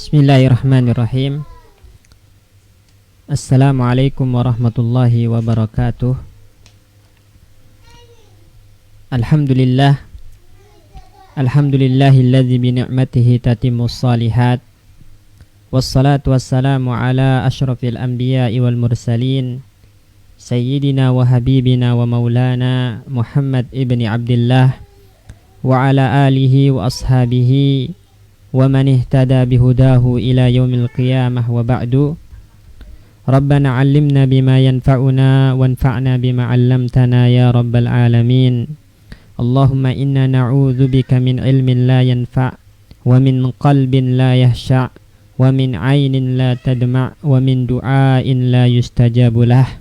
Bismillahirrahmanirrahim. Assalamualaikum warahmatullahi wabarakatuh. Alhamdulillah. Alhamdulillahilladzi bi ni'matihi tatimmus shalihat. Wassalatu wassalamu ala asyrafil anbiya'i wal mursalin sayyidina wa habibina wa maulana Muhammad ibni Abdullah wa ala alihi wa ashabihi wa man ihtada bihudahu ila yaumil qiyamah wa ba'du. Rabbana 'allimna bima yanfa'una wanfa'na bima 'allamtana ya rabbal alamin. Allahumma inna na'udzubika min ilmin la yanfa' wa min qalbin la yahsha' wa min 'ainin la tadma' wa min du'ain la yustajabu lah.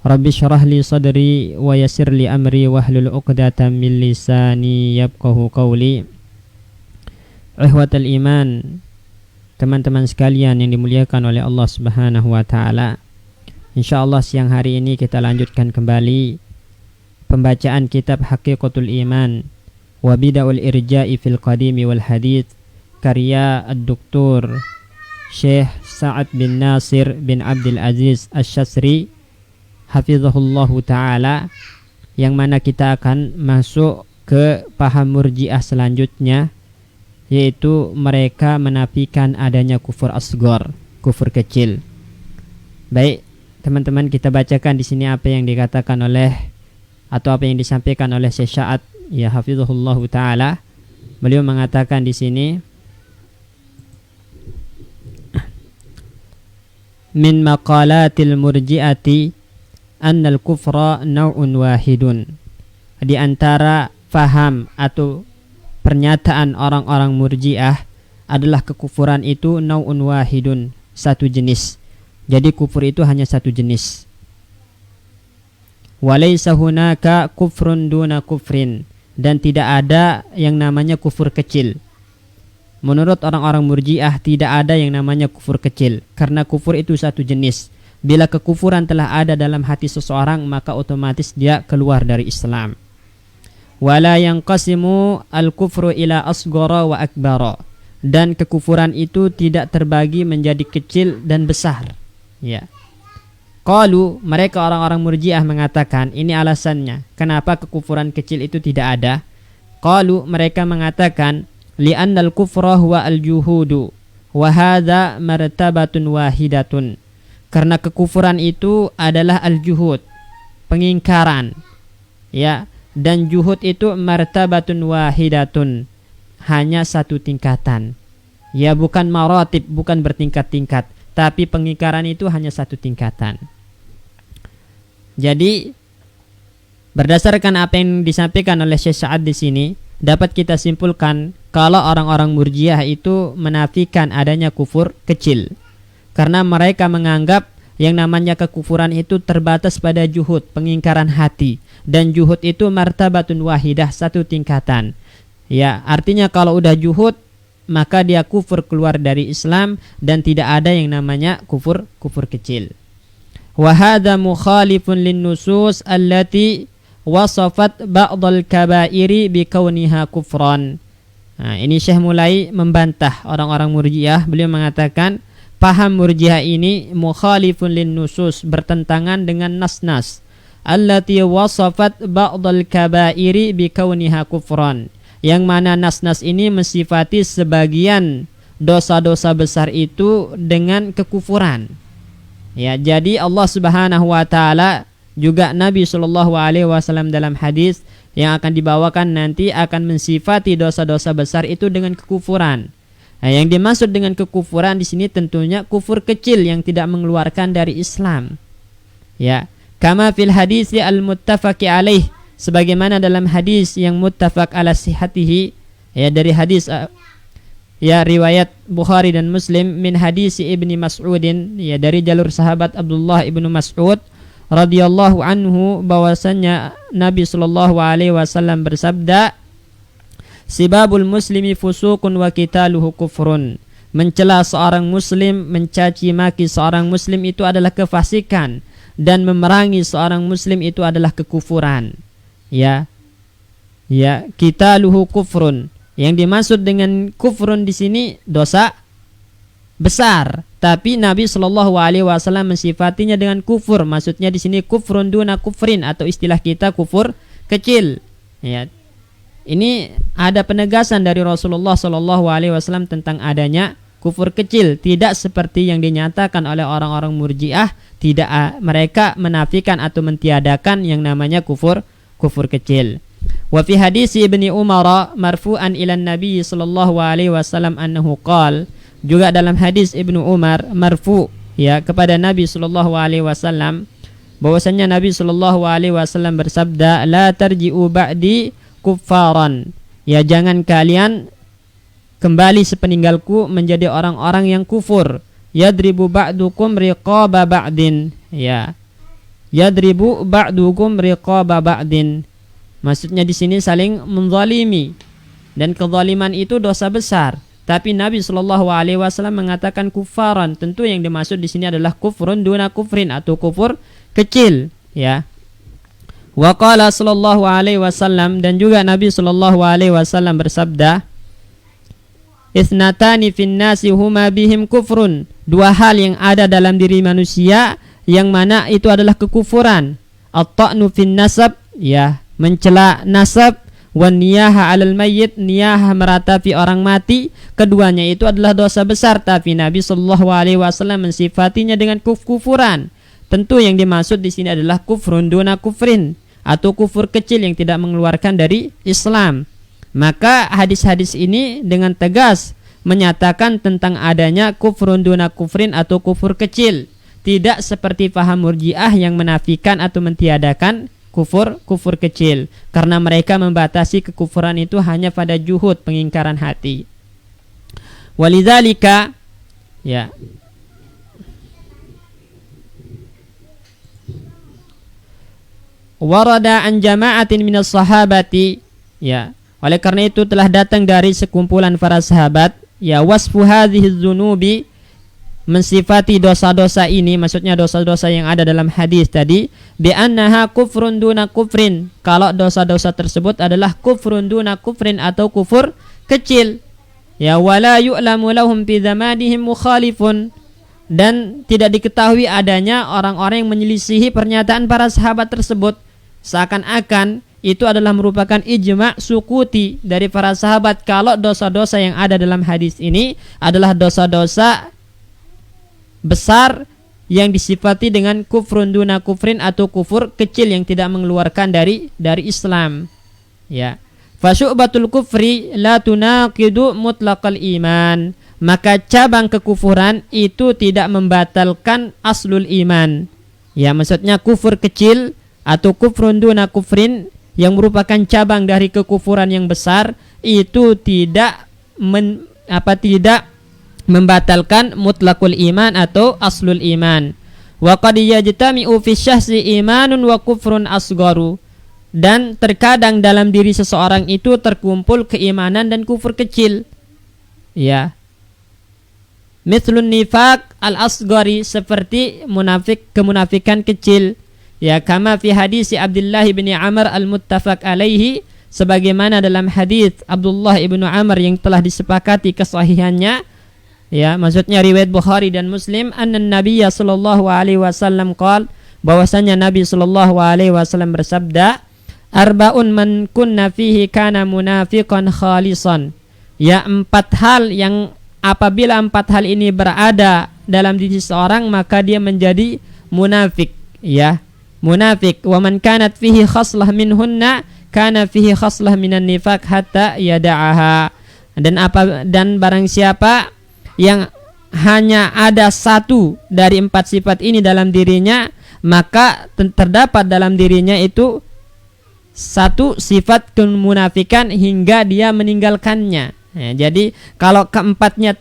Rabbi syrah li sadri wa yassir li amri wahlul 'uqdatam min lisani yafqahu qawli. Ikhwatal iman, teman-teman sekalian yang dimuliakan oleh Allah Subhanahu wa taala. Insyaallah siang hari ini kita lanjutkan kembali pembacaan kitab Haqiqatul Iman wa Bid'ul Irja'i fil Qadimi wal Hadits karya Ad-Doktor Syekh Sa'ad bin Nasir bin Abdul Aziz Asy-Syasri hafizahullahu taala, yang mana kita akan masuk ke paham Murji'ah selanjutnya, yaitu mereka menafikan adanya kufur asghar, kufur kecil. Baik, teman-teman, kita bacakan di sini apa yang dikatakan oleh atau apa yang disampaikan oleh Syekh Sa'ad ya hafizahullahu taala. Beliau mengatakan di sini, min maqalatil murji'ati annal kufra naw'un wahidun. Di antara faham atau pernyataan orang-orang Murji'ah adalah kekufuran itu nau'un wahidun, satu jenis. Jadi kufur itu hanya satu jenis. Walaysa hunaka kufrun duna kufrin, dan tidak ada yang namanya kufur kecil. Menurut orang-orang Murji'ah tidak ada yang namanya kufur kecil, karena kufur itu satu jenis. Bila kekufuran telah ada dalam hati seseorang, maka otomatis dia keluar dari Islam. Wala yanqasimu al-kufru ila asghara wa akbara, dan kekufuran itu tidak terbagi menjadi kecil dan besar. Ya. Qalu, mereka orang-orang Murji'ah mengatakan, ini alasannya kenapa kekufuran kecil itu tidak ada. Qalu, mereka mengatakan, li'annal kufra huwa al-juhudu wa hadza martabatun wahidatun. Karena kekufuran itu adalah al-juhud, pengingkaran. Ya. Dan juhud itu martabatun wahidatun, hanya satu tingkatan. Ya, bukan maratib, bukan bertingkat-tingkat, tapi pengingkaran itu hanya satu tingkatan. Jadi berdasarkan apa yang disampaikan oleh Syekh Sa'ad di sini, dapat kita simpulkan kalau orang-orang Murji'ah itu menafikan adanya kufur kecil, karena mereka menganggap yang namanya kekufuran itu terbatas pada juhud, pengingkaran hati. Dan juhud itu martabatun wahidah, satu tingkatan. Ya, artinya kalau udah juhud, maka dia kufur, keluar dari Islam, dan tidak ada yang namanya kufur kecil. Wa hadza mukhalifun lin-nusus allati wasafat ba'dal kaba'iri bi kauniha kufran. Nah, ini Syekh mulai membantah orang-orang Murji'ah. Beliau mengatakan paham Murji'ah ini mukhalifun lin-nusus, bertentangan dengan nas-nas allati wasafat ba'dal kaba'iri bi kauniha kufran, yang mana nas-nas ini mensifati sebagian dosa-dosa besar itu dengan kekufuran. Ya, jadi Allah Subhanahu wa taala juga Nabi sallallahu alaihi wasallam dalam hadis yang akan dibawakan nanti akan mensifati dosa-dosa besar itu dengan kekufuran. Nah, yang dimaksud dengan kekufuran di sini tentunya kufur kecil yang tidak mengeluarkan dari Islam. Ya, kama fil hadis al-muttafaqi alaih, sebagaimana dalam hadis yang muttafaq ala sihhatihi, ya, dari hadis ya riwayat Bukhari dan Muslim, min hadis Ibni Mas'udin, ya, dari jalur sahabat Abdullah ibnu Mas'ud radhiyallahu anhu, bahwasanya Nabi sallallahu alaihi wasallam bersabda, sibabul muslimi fusuqun wa qitaluhu kufrun. Mencela seorang muslim, mencaci maki seorang muslim itu adalah kefasikan, dan memerangi seorang muslim itu adalah kekufuran. Ya, qitaluhu kufrun, Yang dimaksud dengan kufrun di sini dosa besar, tapi Nabi Shallallahu Alaihi Wasallam mensifatinya dengan kufur. Maksudnya di sini kufrun duna kufrin, atau istilah kita kufur kecil. Ya, ini ada penegasan dari Rasulullah Shallallahu Alaihi Wasallam tentang adanya kufur kecil, tidak seperti yang dinyatakan oleh orang-orang Murji'ah. Tidak, mereka menafikan atau mentiadakan yang namanya kufur kecil. Wa fi hadis Ibnu Umar marfu'an ila Nabi sallallahu alaihi wasallam annahu qala, juga dalam hadis Ibnu Umar marfu, ya, kepada Nabi sallallahu alaihi wasallam, bahwasanya Nabi sallallahu alaihi wasallam bersabda, la tarji'u ba'di kuffaran, ya, jangan kalian kembali sepeninggalku menjadi orang-orang yang kufur. Yadribu ba'dukum riqaba ba'din, ya, yadribu ba'dukum riqaba ba'din. Maksudnya di sini saling menzalimi, dan kezaliman itu dosa besar. Tapi Nabi Shallallahu Alaihi Wasallam mengatakan kufaran. Tentu yang dimaksud di sini adalah kufrun duna kufrin, atau kufur kecil, ya. Wa qala Shallallahu Alaihi Wasallam, dan juga Nabi Shallallahu Alaihi Wasallam bersabda, Isnatani fin nasi huma bihim kufrun. Dua hal yang ada dalam diri manusia yang mana itu adalah kekufuran. At-ta'nu fin nasab, ya, mencela nasab, wan niyaha 'alal mayyit, niyah meratapi orang mati. Keduanya itu adalah dosa besar, tapi Nabi sallallahu alaihi wasallam mensifatinya dengan kufuran. Tentu yang dimaksud di sini adalah kufrun duna kufrin, atau kufur kecil yang tidak mengeluarkan dari Islam. Maka hadis-hadis ini dengan tegas menyatakan tentang adanya kufrun duna kufrin, atau kufur kecil. Tidak seperti paham Murji'ah yang menafikan atau mentiadakan kufur kecil, karena mereka membatasi kekufuran itu hanya pada juhud, pengingkaran hati. Walidzalika, ya, warada an jama'atin minas sahabati, ya, oleh karena itu telah datang dari sekumpulan para sahabat, ya, wasfu hadhihi dzunubi, mensifati dosa-dosa ini, maksudnya dosa-dosa yang ada dalam hadis tadi, bi annaha kufrun duna kufrin, kalau dosa-dosa tersebut adalah kufrun duna kufrin, atau kufur kecil, ya, wala yu'lamu lahum fi zamanihim mukhalifun, dan tidak diketahui adanya orang-orang yang menyelisihi pernyataan para sahabat tersebut, seakan-akan itu adalah merupakan ijma' sukuti dari para sahabat kalau dosa-dosa yang ada dalam hadis ini adalah dosa-dosa besar yang disifati dengan kufrun duna kufrin, atau kufur kecil yang tidak mengeluarkan dari Islam, ya. Fasyu'batul kufri la tunaqidu mutlaqal iman, maka cabang kekufuran itu tidak membatalkan aslul iman, ya, maksudnya kufur kecil atau kufrun duna kufrin yang merupakan cabang dari kekufuran yang besar itu tidak membatalkan mutlaqul iman atau aslul iman. Wa qad yajtami'u fi syahsi imanun wa kufrun asgharu, dan terkadang dalam diri seseorang itu terkumpul keimanan dan kufur kecil, ya. Mithlun nifaq al-asghari, seperti kemunafikan kecil, ya, kama fi hadis Abdullah bin Amr al-muttafaq alaihi, sebagaimana dalam hadis Abdullah ibnu Amr yang telah disepakati kesahihannya, ya, maksudnya riwayat Bukhari dan Muslim, anna Nabiyya sallallahu alaihi wasallam qala, bahwasanya Nabi sallallahu alaihi wasallam bersabda, arba'un man kunna fihi kana munafiqan khalisan, ya, 4 hal yang apabila 4 hal ini berada dalam diri seorang maka dia menjadi munafik, ya, munafik. Wa man kanat fihi khaslah minhunna kana fihi khaslah minan nifaq hatta yada'aha, dan barang siapa yang hanya ada 1 dari 4 sifat ini dalam dirinya, maka terdapat dalam dirinya itu 1 sifat kemunafikan hingga dia meninggalkannya, ya. Jadi kalau keempatnya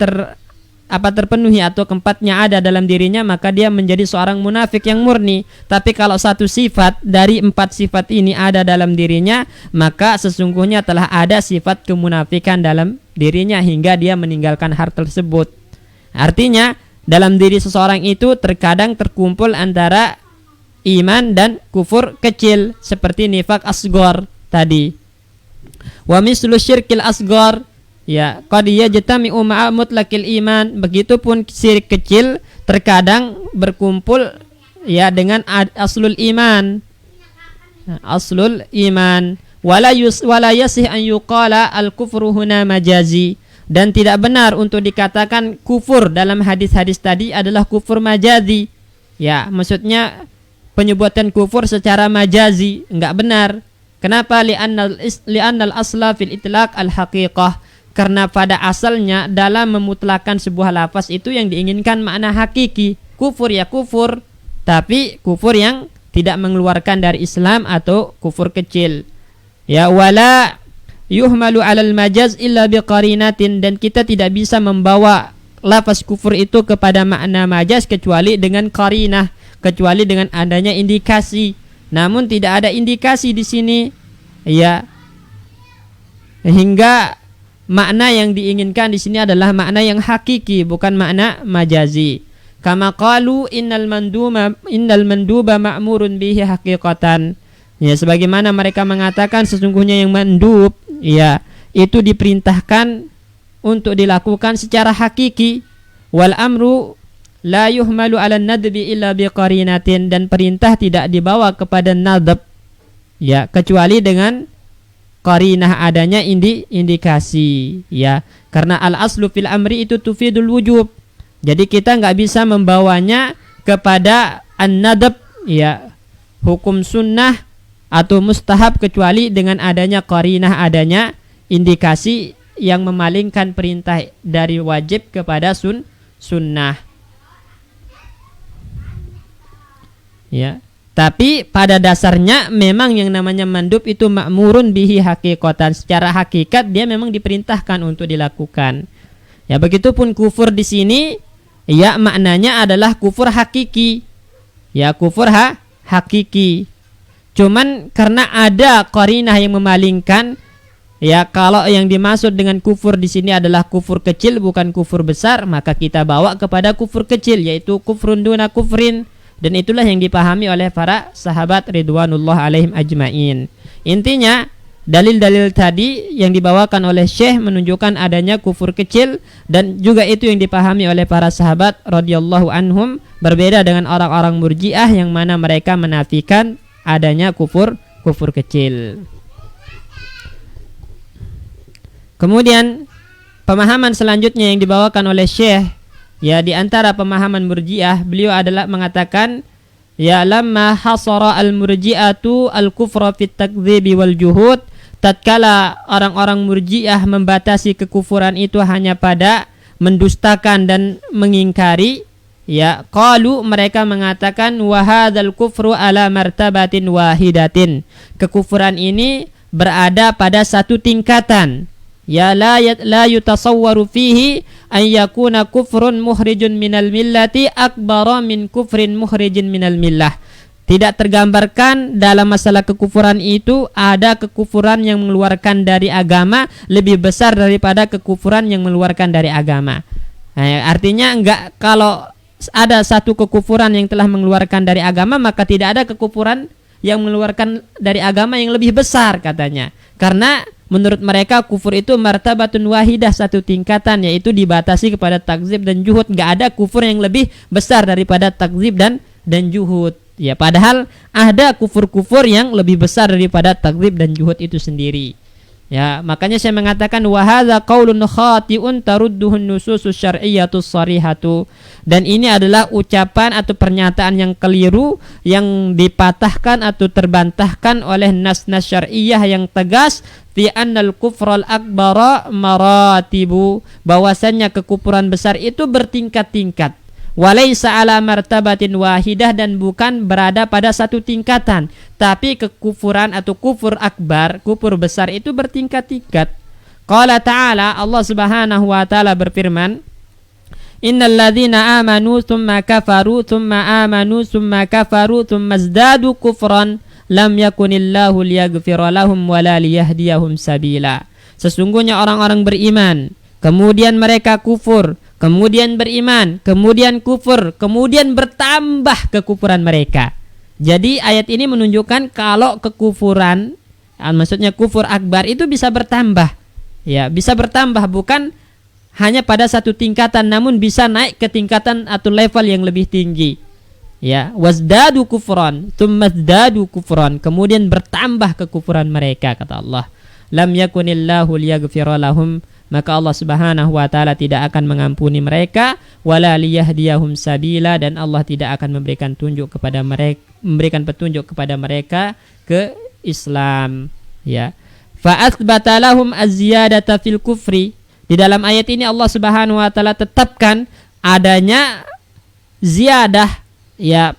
terpenuhi atau keempatnya ada dalam dirinya, maka dia menjadi seorang munafik yang murni. Tapi kalau 1 sifat dari 4 sifat ini ada dalam dirinya, maka sesungguhnya telah ada sifat kemunafikan dalam dirinya hingga dia meninggalkan hal tersebut. Artinya dalam diri seseorang itu terkadang terkumpul antara iman dan kufur kecil, seperti nifaq asghar tadi. Wa mislu syirkil asghar, ya, qad yajtami'u ma'a mutlaqil iman. Begitupun syirik kecil terkadang berkumpul ya dengan aslul iman. Aslul iman. Wala yasih an yuqala al-kufru huna majazi. Dan tidak benar untuk dikatakan kufur dalam hadis-hadis tadi adalah kufur majazi. Ya, maksudnya penyebutan kufur secara majazi, enggak benar. Kenapa? Li'annal asla fil itlaq al-haqiqah. Karena pada asalnya dalam memutlakan sebuah lafaz itu yang diinginkan makna hakiki. Kufur ya kufur, tapi kufur yang tidak mengeluarkan dari Islam atau kufur kecil. Ya, wala yuhmalu 'alal majaz illa biqarinatin, dan kita tidak bisa membawa lafaz kufur itu kepada makna majaz kecuali dengan qarinah, kecuali dengan adanya indikasi. Namun tidak ada indikasi di sini, ya, hingga makna yang diinginkan di sini adalah makna yang hakiki, bukan makna majazi. Kama qalu innal manduba ma'murun bihi haqiqatan. Ya, sebagaimana mereka mengatakan sesungguhnya yang mandub, ya, itu diperintahkan untuk dilakukan secara hakiki. Wal amru la yuhmalu 'ala nadbi illa biqarinatin, dan perintah tidak dibawa kepada nadab, ya, kecuali dengan qarinah, adanya indikasi, ya. Karena al aslu fil amri itu tufidul wujub. Jadi kita enggak bisa membawanya kepada an-nadab, ya, hukum sunnah atau mustahab, kecuali dengan adanya qarinah, adanya indikasi yang memalingkan perintah dari wajib kepada sunnah. Ya, tapi pada dasarnya memang yang namanya mandub itu ma'murun bihi haqiqatan. Secara hakikat dia memang diperintahkan untuk dilakukan. Ya, begitupun kufur di sini, ya, maknanya adalah kufur hakiki. Ya, kufur hakiki. Cuman karena ada qarinah yang memalingkan, ya, kalau yang dimaksud dengan kufur di sini adalah kufur kecil bukan kufur besar, maka kita bawa kepada kufur kecil, yaitu kufrun duna kufrin. Dan itulah yang dipahami oleh para sahabat ridwanullah alaihim ajmain. Intinya dalil-dalil tadi yang dibawakan oleh Syekh menunjukkan adanya kufur kecil, dan juga itu yang dipahami oleh para sahabat radhiyallahu anhum, berbeda dengan orang-orang Murji'ah yang mana mereka menafikan adanya kufur kecil. Kemudian pemahaman selanjutnya yang dibawakan oleh Syekh, ya, di antara pemahaman Murji'ah, beliau adalah mengatakan, ya, lamma hasara al-murji'atu al-kufra fit takdzibi wal juhud, tatkala orang-orang Murji'ah membatasi kekufuran itu hanya pada mendustakan dan mengingkari, ya, qalu, mereka mengatakan, wa hadzal kufru ala martabatin wahidatin, kekufuran ini berada pada satu tingkatan. Ya, la yutasawwaru fihi an yakuna kufrun mukhrijun minal millati akbara min kufrin mukhrijin minal millah. Tidak tergambarkan dalam masalah kekufuran itu ada kekufuran yang mengeluarkan dari agama lebih besar daripada kekufuran yang mengeluarkan dari agama. Nah, artinya enggak, kalau ada satu kekufuran yang telah mengeluarkan dari agama, maka tidak ada kekufuran yang mengeluarkan dari agama yang lebih besar, katanya. Karena menurut mereka kufur itu martabatun wahidah, satu tingkatan, yaitu dibatasi kepada takzib dan juhud. Enggak ada kufur yang lebih besar daripada takzib dan juhud. Ya, padahal ada kufur-kufur yang lebih besar daripada takzib dan juhud itu sendiri. Ya, makanya saya mengatakan wa hadza qaulun khati'un tarudduhun nususus syar'iyyatus sharihatu. Dan ini adalah ucapan atau pernyataan yang keliru yang dipatahkan atau terbantahkan oleh nas-nas syar'iyyah yang tegas fi annal kufral akbara maratibu, bahwasannya kekufuran besar itu bertingkat-tingkat. Walaysa ala martabatin wahidah, dan bukan berada pada satu tingkatan, tapi kekufuran atau kufur akbar, kufur besar itu bertingkat-tingkat. Qala ta'ala, Allah Subhanahu wa taala berfirman, innal ladzina amanu tsumma kafaru tsumma amanu tsumma kafaru tsumma izdadu kufran lam yakunillahu liyaghfira lahum wala liyahdiyahum sabila. Sesungguhnya orang-orang beriman, kemudian mereka kufur, kemudian beriman, kemudian kufur, kemudian bertambah kekufuran mereka. Jadi ayat ini menunjukkan kalau kekufuran Maksudnya kufur akbar itu bisa bertambah. Ya, bisa bertambah bukan hanya pada satu tingkatan, namun bisa naik ke tingkatan atau level yang lebih tinggi. Ya, wasdadu kufran, tsummazdadu kufran, kemudian bertambah kekufuran mereka, kata Allah. Lam yakunillahu liyaghfira lahum, maka Allah Subhanahu wa taala tidak akan mengampuni mereka, wala liyahdiyahum sabila, dan Allah tidak akan memberikan petunjuk kepada mereka ke Islam. Ya. Fa atsbata lahum az-ziyadata fil kufri. Di dalam ayat ini Allah Subhanahu wa taala tetapkan adanya ziyadah, ya,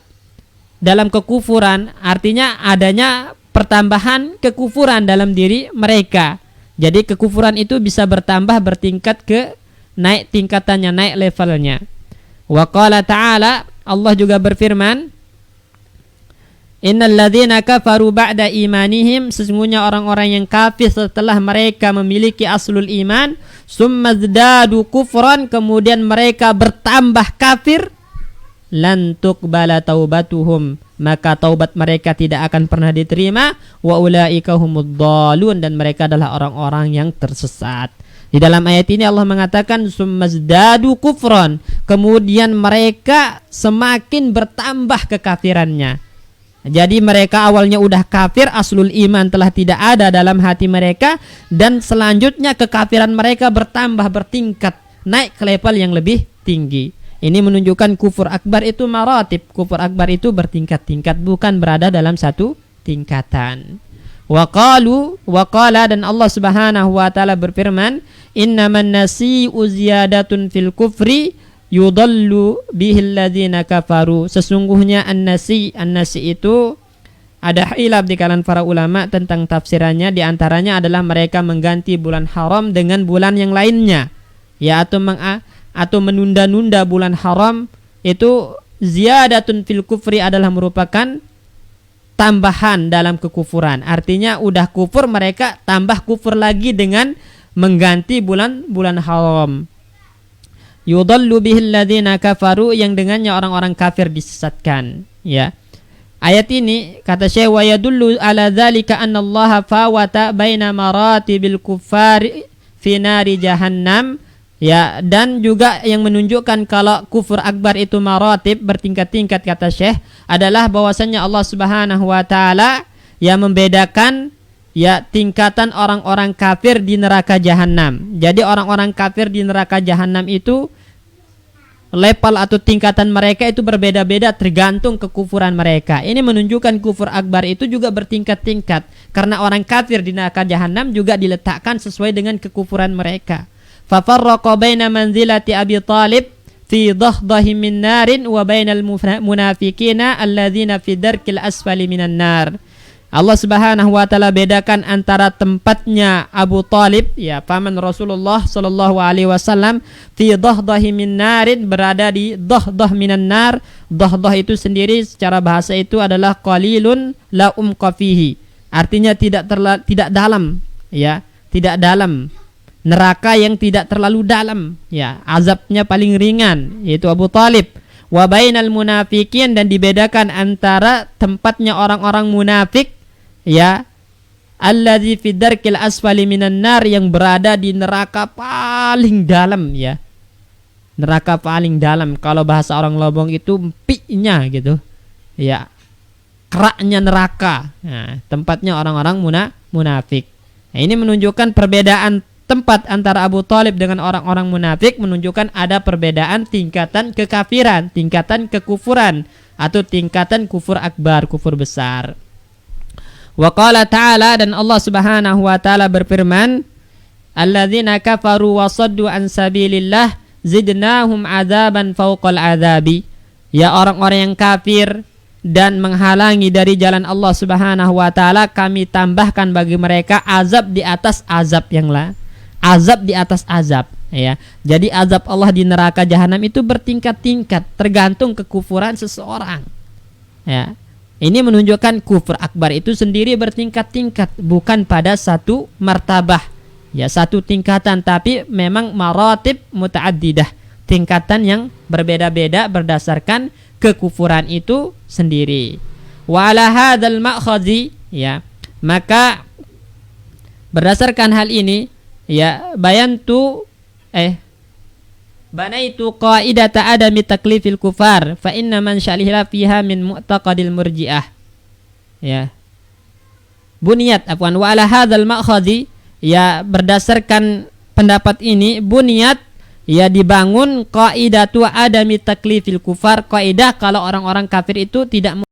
dalam kekufuran, artinya adanya pertambahan kekufuran dalam diri mereka. Jadi kekufuran itu bisa bertambah, bertingkat ke naik tingkatannya, naik levelnya. Wa qala ta'ala, Allah juga berfirman, innal ladzina kafaru ba'da imanihim, sesungguhnya orang-orang yang kafir setelah mereka memiliki aslul iman, summazdadu kufran, kemudian mereka bertambah kafir, lan tuqbala taubatuhum, maka taubat mereka tidak akan pernah diterima, wa ulaika humud dhalun, dan mereka adalah orang-orang yang tersesat. Di dalam ayat ini Allah mengatakan summazdadu kufran, kemudian mereka semakin bertambah kekafirannya. Jadi mereka awalnya udah kafir, aslul iman telah tidak ada dalam hati mereka, dan selanjutnya kekafiran mereka bertambah, bertingkat, naik ke level yang lebih tinggi. Ini menunjukkan kufur akbar itu maratib. Kufur akbar itu bertingkat-tingkat, bukan berada dalam satu tingkatan. Wa qala, dan Allah Subhanahu wa taala berfirman, innaman nasi'u ziyadatun fil kufri yudallu bihil ladzina kafaru. Sesungguhnya an-nasi itu ada khilaf di kalangan para ulama tentang tafsirannya. Di antaranya adalah mereka mengganti bulan haram dengan bulan yang lainnya, ya, atau menunda-nunda bulan haram. Itu ziyadatun fil kufri adalah merupakan tambahan dalam kekufuran. Artinya udah kufur, mereka tambah kufur lagi dengan mengganti bulan haram. Yudallu bihil ladzina kafaru, yang dengannya orang-orang kafir disesatkan, ya. Ayat ini kata Syekh, wa yadullu ala dzalika anna Allah fawata baina maratibil kuffari fi nari jahannam. Ya, dan juga yang menunjukkan kalau kufur akbar itu maratib, bertingkat-tingkat, kata Syekh, adalah bahwasannya Allah Subhanahu wa taala yang membedakan, ya, tingkatan orang-orang kafir di neraka jahanam. Jadi orang-orang kafir di neraka jahanam itu level atau tingkatan mereka itu berbeda-beda tergantung kekufuran mereka. Ini menunjukkan kufur akbar itu juga bertingkat-tingkat, karena orang kafir di neraka jahanam juga diletakkan sesuai dengan kekufuran mereka. Fafarraqa baina manzilati Abi Thalib fi dahdahi min narin wa bainal munafiqina alladzina fi darkil asfali minan nar. Allah Subhanahu wa taala bedakan antara tempatnya Abu Thalib, ya, paman Rasulullah sallallahu alaihi wasallam, fi dahdahi min narin, berada di dahdah minan nar. Dahdah itu sendiri secara bahasa itu adalah qalilun la umqa fihi. Artinya tidak dalam, ya, tidak dalam. Neraka yang tidak terlalu dalam, ya, azabnya paling ringan, yaitu Abu Thalib. Wa bainal munafiqin, dan dibedakan antara tempatnya orang-orang munafik, ya, alladzi fi darkil asfali minan nar, yang berada di neraka paling dalam, ya. Neraka paling dalam, kalau bahasa orang Lobong itu empiknya gitu, ya, keraknya neraka. Nah, tempatnya orang-orang munafik. Nah, ini menunjukkan perbedaan tempat antara Abu Thalib dengan orang-orang munafik, menunjukkan ada perbedaan tingkatan kekafiran, tingkatan kekufuran, atau tingkatan kufur akbar, kufur besar. Wa qala ta'ala, dan Allah Subhanahu wa taala berfirman, alladzina kafaru wa saddu an sabilillah zidnahum adzaban fawqal adzabi. Ya, orang-orang yang kafir dan menghalangi dari jalan Allah Subhanahu wa taala, kami tambahkan bagi mereka azab di atas azab yang lain. Azab di atas azab, ya. Jadi azab Allah di neraka jahanam itu bertingkat-tingkat tergantung kekufuran seseorang, ya. Ini menunjukkan kufur akbar itu sendiri bertingkat-tingkat, bukan pada satu martabah, ya, satu tingkatan, tapi memang maratib muta'addidah, tingkatan yang berbeda-beda berdasarkan kekufuran itu sendiri. Wa ala hadzal ma'khazi, ya, maka Berdasarkan hal ini, ya, banaitu qaidata adami taklifil kufar fa inna man syaliha fiha min mu'taqadil murji'ah. Ya. Buniyat afwan wa ala hadzal ma'khadhi, ya, berdasarkan pendapat ini buniyat, ya, dibangun qaidatu adami taklifil kufar, kaidah kalau orang-orang kafir itu tidak